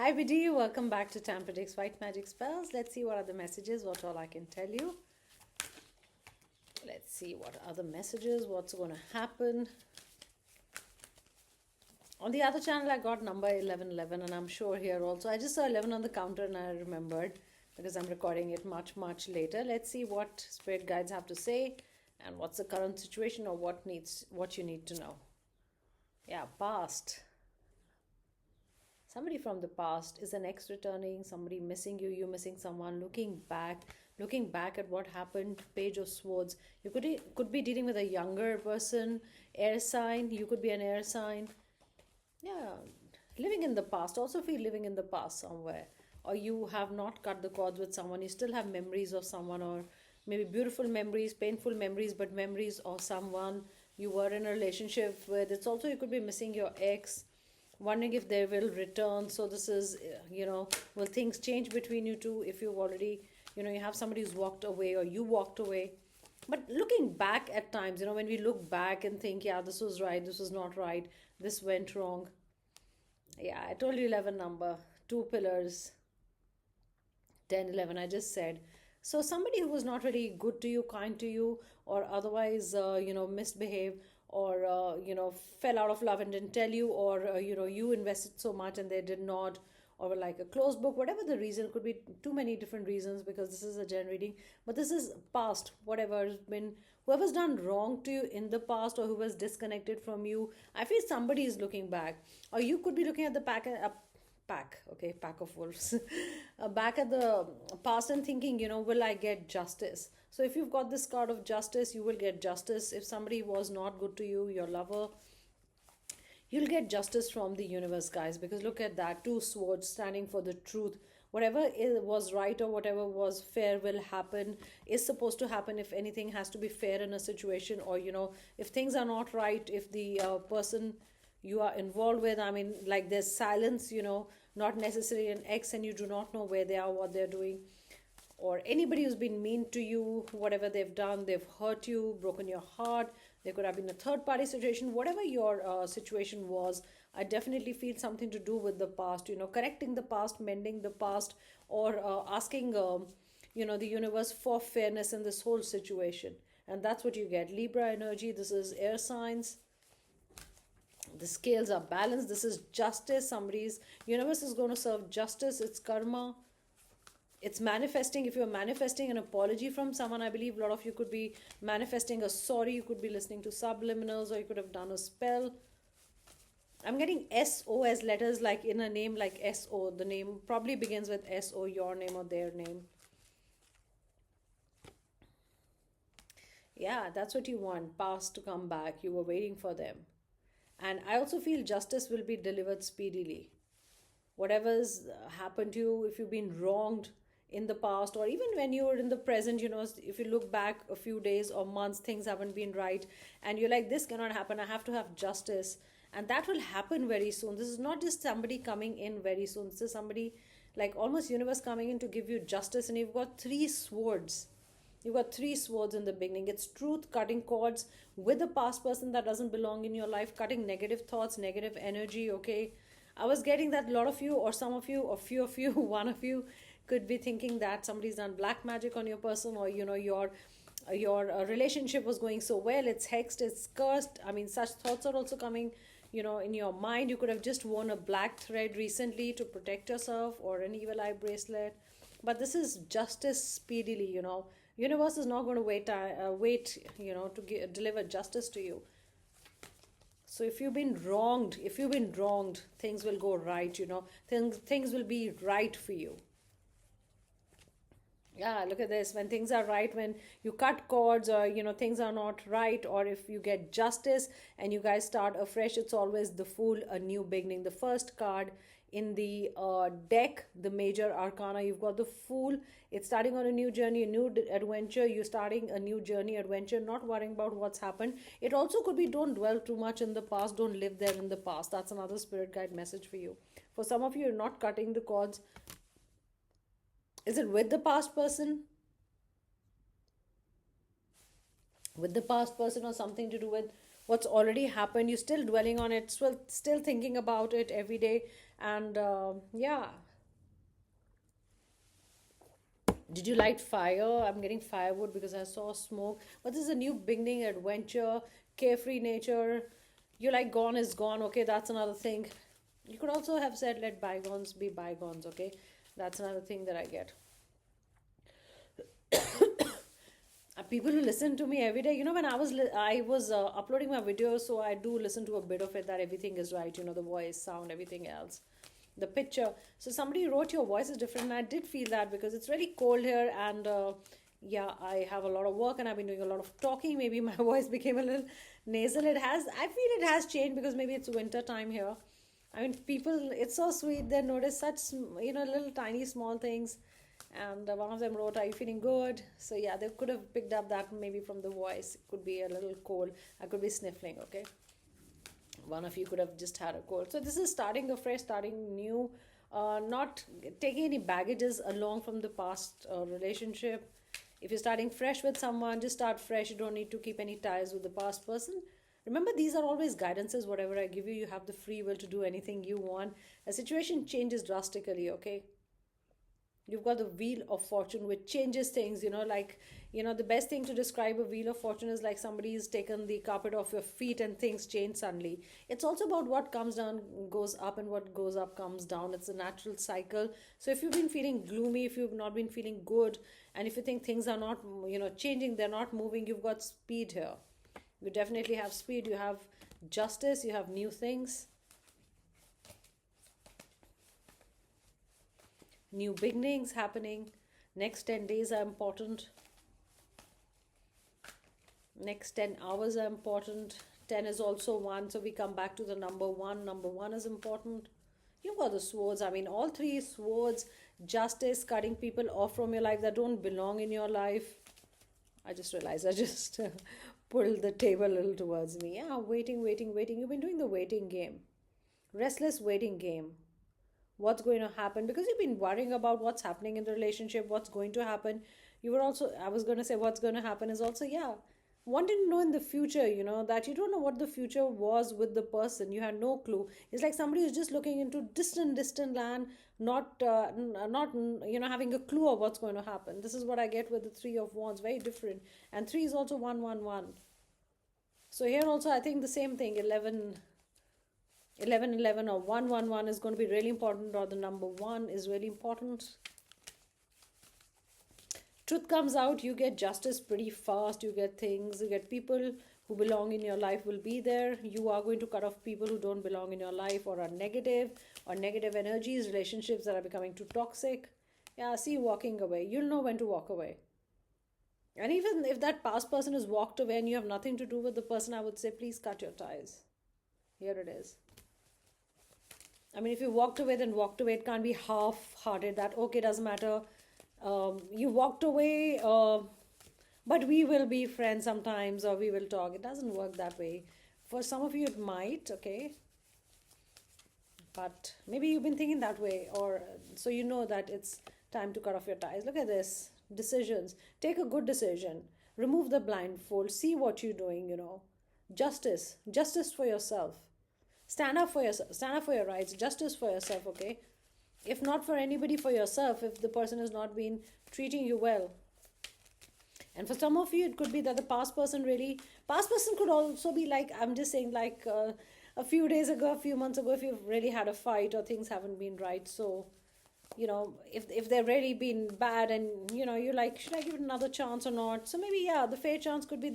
Hi, BD. Welcome back to Tam Predicts White Magic Spells. Let's see what are the messages, what all I can tell you. Let's see what are the messages, what's going to happen. On the other channel, I got number 1111, and I'm sure here also. I just saw 11 on the counter and I remembered because I'm recording it much, much later. Let's see what spirit guides have to say and what's the current situation or what you need to know. Yeah, past. Somebody from the past. Is an ex returning, somebody missing you, you missing someone, looking back at what happened. Page of Swords. You could be dealing with a younger person, air sign. You could be an air sign. Yeah, living in the past. Also feel living in the past somewhere. Or you have not cut the cords with someone. You still have memories of someone, or maybe beautiful memories, painful memories, but memories of someone you were in a relationship with. It's also, you could be missing your ex, wondering if they will return. So this is, will things change between you two if you've already, you have somebody who's walked away or you walked away. But looking back at times, when we look back and think, yeah, this was right, this was not right, this went wrong. Yeah, I told you 11 number, two pillars, 10, 11. I just said. So somebody who was not really good to you, kind to you, or otherwise, misbehaved, or, fell out of love and didn't tell you, or, you invested so much and they did not, or were like a closed book, whatever the reason. It could be too many different reasons because this is a gen reading. But this is past, whatever's been, whoever's done wrong to you in the past or who was disconnected from you. I feel somebody is looking back, or you could be looking at the pack of wolves, back at the past and thinking, will I get justice? So if you've got this card of justice, you will get justice. If somebody was not good to you, your lover, you'll get justice from the universe, guys, because look at that, two swords standing for the truth. Whatever was right or whatever was fair will happen, is supposed to happen. If anything has to be fair in a situation, or if things are not right, if the person you are involved with, I mean, like there's silence, not necessarily an ex and you do not know where they are, what they're doing, or anybody who's been mean to you, whatever they've done, they've hurt you, broken your heart. There could have been a third party situation. Whatever your situation was, I definitely feel something to do with the past, correcting the past, mending the past, or asking the universe for fairness in this whole situation. And that's what you get. Libra energy. This is air signs. The scales are balanced. This is justice. Somebody's universe is going to serve justice. It's karma. It's manifesting. If you're manifesting an apology from someone, I believe a lot of you could be manifesting a sorry. You could be listening to subliminals, or you could have done a spell. I'm getting SO as letters, like in a name, like SO. The name probably begins with SO, your name or their name. Yeah, that's what you want. Past to come back. You were waiting for them. And I also feel justice will be delivered speedily. Whatever's happened to you, if you've been wronged in the past, or even when you're in the present, if you look back a few days or months, things haven't been right, and you're like, this cannot happen, I have to have justice. And that will happen very soon. This is not just somebody coming in very soon. This is somebody, like almost universe coming in to give you justice. And you've got three swords. You've got three swords in the beginning. It's truth, cutting cords with a past person that doesn't belong in your life, cutting negative thoughts, negative energy, okay? I was getting that a lot of you, or some of you, or few of you, one of you could be thinking that somebody's done black magic on your person, or your relationship was going so well, it's hexed, it's cursed. I mean, such thoughts are also coming, in your mind. You could have just worn a black thread recently to protect yourself, or an evil eye bracelet. But this is justice speedily. Universe is not going to wait, to deliver justice to you. So if you've been wronged, things will go right. Things will be right for you. Yeah, look at this. When things are right, when you cut cords, or things are not right, or if you get justice and you guys start afresh, it's always the Fool, a new beginning. The first card in the deck, the major arcana, you've got the Fool. It's starting on a new journey, a new adventure. You're starting a new journey, adventure, not worrying about what's happened. It also could be, don't dwell too much in the past, don't live there in the past. That's another spirit guide message for you. For some of you, you're not cutting the cords. Is it with the past person? With the past person, or something to do with what's already happened? You're still dwelling on it, still thinking about it every day. And yeah, did you light fire? I'm getting firewood because I saw smoke. But this is a new beginning, adventure, carefree nature. You like gone is gone. Okay, that's another thing. You could also have said let bygones be bygones. Okay, that's another thing that I get. People who listen to me every day, when I was uploading my videos, so I do listen to a bit of it, that everything is right, the voice, sound, everything else, the picture. So somebody wrote your voice is different, and I did feel that because it's really cold here, and yeah, I have a lot of work and I've been doing a lot of talking. Maybe my voice became a little nasal. I feel it has changed because maybe it's winter time here. I mean, people, it's so sweet. They notice such, little tiny small things. And one of them wrote, "Are you feeling good?" So, yeah, they could have picked up that maybe from the voice. It could be a little cold. I could be sniffling, okay? One of you could have just had a cold. So, this is starting afresh, starting new, not taking any baggages along from the past relationship. If you're starting fresh with someone, just start fresh. You don't need to keep any ties with the past person. Remember, these are always guidances. Whatever I give you, you have the free will to do anything you want. A situation changes drastically, okay? You've got the wheel of fortune, which changes things, like, the best thing to describe a wheel of fortune is like somebody's taken the carpet off your feet and things change suddenly. It's also about what comes down goes up, and what goes up comes down. It's a natural cycle. So if you've been feeling gloomy, if you've not been feeling good, and if you think things are not, changing, they're not moving, you've got speed here. You definitely have speed. You have justice, you have new things, new beginnings happening. Next 10 days are important. Next 10 hours are important. 10 is also 1, so we come back to the number 1. Number 1 is important. You've got the swords. I mean, all three swords, justice, cutting people off from your life that don't belong in your life. I just realized I just pulled the table a little towards me. Yeah, waiting, waiting, waiting. You've been doing the waiting game, restless waiting game. What's going to happen? Because you've been worrying about what's happening in the relationship, what's going to happen. You were also, I was going to say, what's going to happen is also, yeah, wanting to know in the future, that you don't know what the future was with the person. You had no clue. It's like somebody who's just looking into distant, distant land, not, having a clue of what's going to happen. This is what I get with the Three of Wands, very different. And 3 is also 111. So here also, I think the same thing, 1111 or 111 is going to be really important, or the number 1 is really important. Truth comes out, you get justice pretty fast. You get things, you get people who belong in your life will be there. You are going to cut off people who don't belong in your life or are negative, or negative energies, relationships that are becoming too toxic. Yeah, see you walking away. You'll know when to walk away. And even if that past person has walked away and you have nothing to do with the person, I would say please cut your ties. Here it is. I mean, if you walked away, then walked away. It can't be half-hearted that, okay, doesn't matter. You walked away, but we will be friends sometimes, or we will talk. It doesn't work that way. For some of you, it might, okay? But maybe you've been thinking that way, or so you know that it's time to cut off your ties. Look at this. Decisions. Take a good decision. Remove the blindfold. See what you're doing. Justice. Justice for yourself. Stand up for yourself. Stand up for your rights. Justice for yourself, okay? If not for anybody, for yourself, if the person has not been treating you well. And for some of you, it could be that the past person could also be like, I'm just saying, like a few days ago, a few months ago, if you've really had a fight or things haven't been right. So, if they've really been bad, and, you're like, should I give it another chance or not? So maybe, yeah, the fair chance could be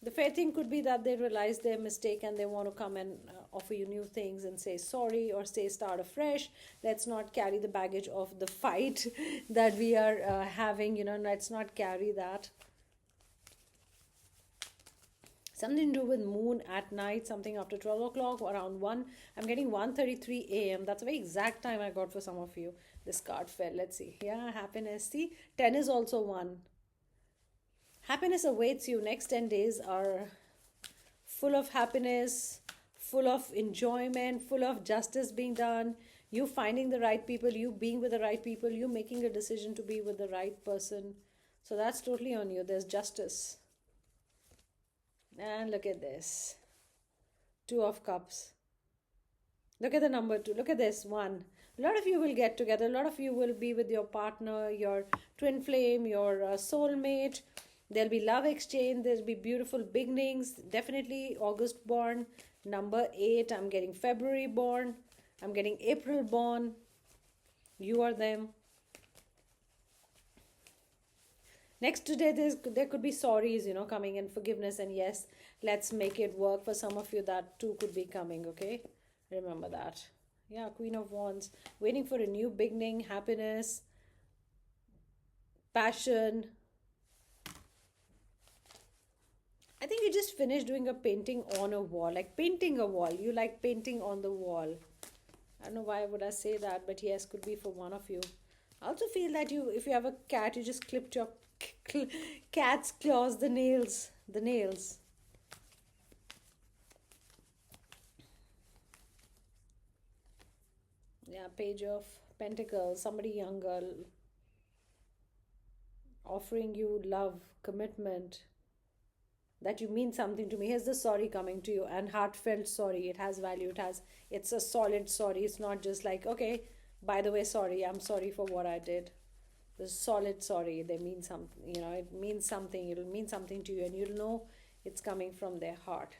the fair thing could be that they realize their mistake and they want to come and offer you new things and say sorry, or say start afresh. Let's not carry the baggage of the fight that we are having, let's not carry that. Something to do with moon at night, something after 12 o'clock, around 1. I'm getting 1:33 a.m. That's a very exact time I got for some of you. This card fell. Let's see. Yeah, happiness. See, 10 is also 1. Happiness awaits you. Next 10 days are full of happiness, full of enjoyment, full of justice being done. You finding the right people, you being with the right people, you making a decision to be with the right person. So that's totally on you. There's justice. And look at this. 2 of Cups. Look at the number two. Look at this one. A lot of you will get together. A lot of you will be with your partner, your twin flame, your soulmate. There'll be love exchange. There'll be beautiful beginnings. Definitely August born. Number eight. I'm getting February born. I'm getting April born. You are them. Next today, there could be sorries, coming in, forgiveness, and yes, let's make it work. For some of you, that too could be coming. Okay, remember that. Yeah, Queen of Wands, waiting for a new beginning, happiness, passion. I think you just finished doing a painting on a wall, like painting a wall. You like painting on the wall. I don't know why would I say that, but yes, could be for one of you. I also feel that if you have a cat, you just clipped your cat's claws, the nails. Yeah, Page of Pentacles, somebody younger offering you love, commitment, that you mean something to me. Here's the sorry coming to you, and heartfelt sorry. It has value. It's a solid sorry. It's not just like, okay, by the way, sorry, I'm sorry for what I did. The solid sorry. They mean something, it means something. It'll mean something to you, and you'll know it's coming from their heart.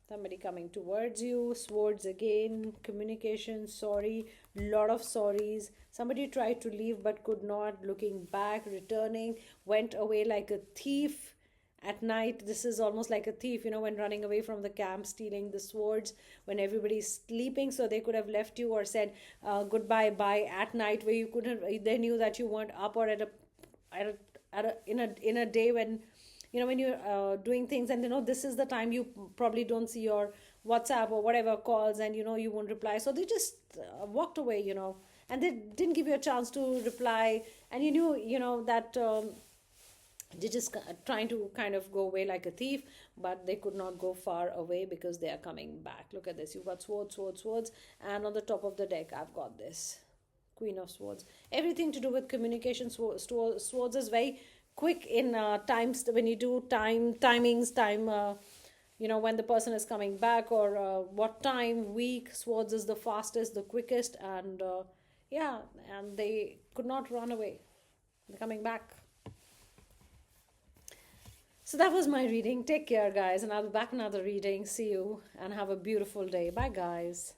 Somebody coming towards you, swords again, communication, sorry, lot of sorries. Somebody tried to leave but could not, looking back, returning, went away like a thief at night. This is almost like a thief, when running away from the camp, stealing the swords when everybody's sleeping. So they could have left you or said goodbye bye at night, where you couldn't, they knew that you weren't up, or in a day when when you're doing things, and this is the time you probably don't see your WhatsApp or whatever calls, and you won't reply, so they just walked away, and they didn't give you a chance to reply, and you knew that they just trying to kind of go away like a thief, but they could not go far away because they are coming back. Look at this. You've got swords, swords, swords, and on the top of the deck I've got this Queen of Swords. Everything to do with communication. Swords is very quick in times, when you do timings, when the person is coming back, or what time, week. Swords is the fastest, the quickest, and yeah, and they could not run away. They're coming back. So that was my reading. Take care, guys, and I'll be back another reading. See you, and have a beautiful day. Bye, guys.